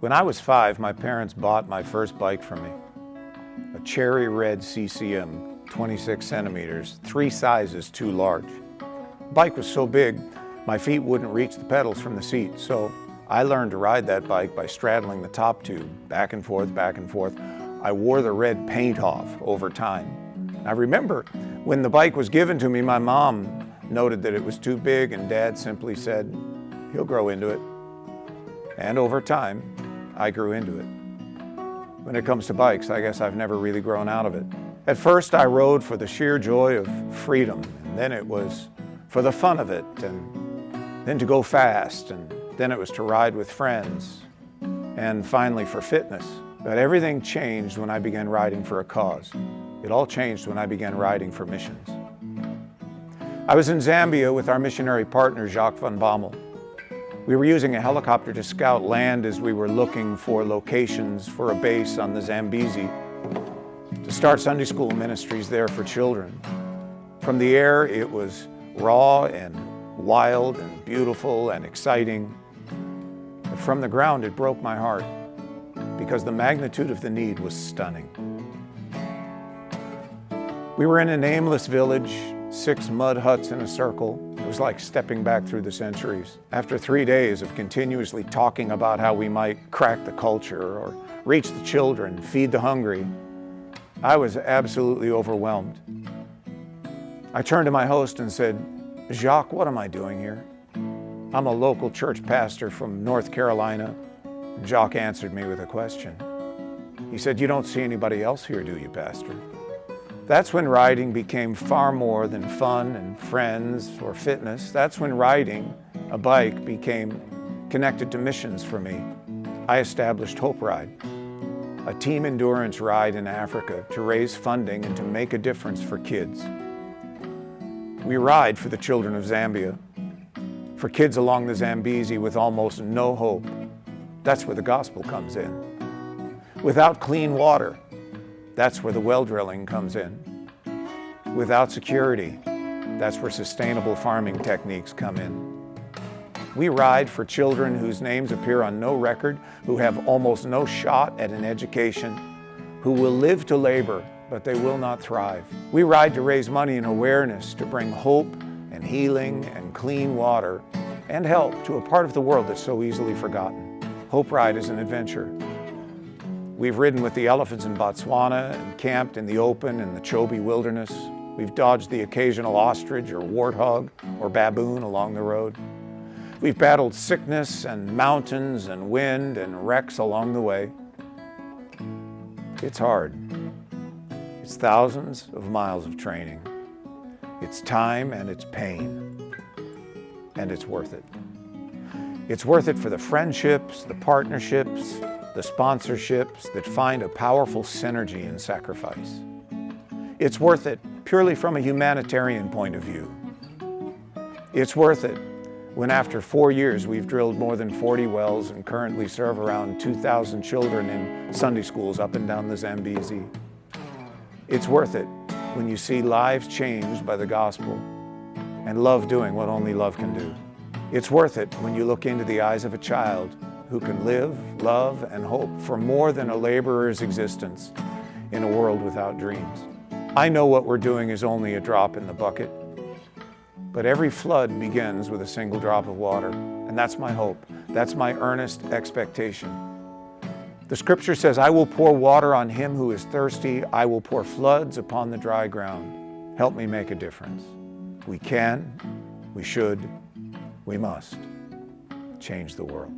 When I was 5, my parents bought my first bike for me. A cherry red CCM, 26 centimeters, 3 sizes too large. The bike was so big, my feet wouldn't reach the pedals from the seat, so I learned to ride that bike by straddling the top tube, back and forth, back and forth. I wore the red paint off over time. I remember when the bike was given to me, my mom noted that it was too big, and Dad simply said, "He'll grow into it." And over time, I grew into it. When it comes to bikes, I guess I've never really grown out of it. At first, I rode for the sheer joy of freedom, and then it was for the fun of it, and then to go fast, and then it was to ride with friends, and finally for fitness. But everything changed when I began riding for a cause. It all changed when I began riding for missions. I was in Zambia with our missionary partner, Jacques van Bommel. We were using a helicopter to scout land as we were looking for locations for a base on the Zambezi to start Sunday school ministries there for children. From the air, it was raw and wild and beautiful and exciting. But from the ground, it broke my heart because the magnitude of the need was stunning. We were in a nameless village, 6 mud huts in a circle. It was like stepping back through the centuries. After 3 days of continuously talking about how we might crack the culture or reach the children, feed the hungry, I was absolutely overwhelmed. I turned to my host and said, "Jacques, what am I doing here? I'm a local church pastor from North Carolina." And Jacques answered me with a question. He said, "You don't see anybody else here, do you, Pastor?" That's when riding became far more than fun and friends or fitness. That's when riding a bike became connected to missions for me. I established Hope Ride, a team endurance ride in Africa to raise funding and to make a difference for kids. We ride for the children of Zambia, for kids along the Zambezi with almost no hope. That's where the gospel comes in. Without clean water, that's where the well drilling comes in. Without security, that's where sustainable farming techniques come in. We ride for children whose names appear on no record, who have almost no shot at an education, who will live to labor, but they will not thrive. We ride to raise money and awareness, to bring hope and healing and clean water and help to a part of the world that's so easily forgotten. Hope Ride is an adventure. We've ridden with the elephants in Botswana and camped in the open in the Chobe Wilderness. We've dodged the occasional ostrich or warthog or baboon along the road. We've battled sickness and mountains and wind and wrecks along the way. It's hard. It's thousands of miles of training. It's time and it's pain. And it's worth it. It's worth it for the friendships, the partnerships, the sponsorships that find a powerful synergy in sacrifice. It's worth it purely from a humanitarian point of view. It's worth it when after 4 years we've drilled more than 40 wells and currently serve around 2,000 children in Sunday schools up and down the Zambezi. It's worth it when you see lives changed by the gospel and love doing what only love can do. It's worth it when you look into the eyes of a child who can live, love, and hope for more than a laborer's existence in a world without dreams. I know what we're doing is only a drop in the bucket, but every flood begins with a single drop of water, and that's my hope. That's my earnest expectation. The scripture says, "I will pour water on him who is thirsty. I will pour floods upon the dry ground." Help me make a difference. We can, we should, we must change the world.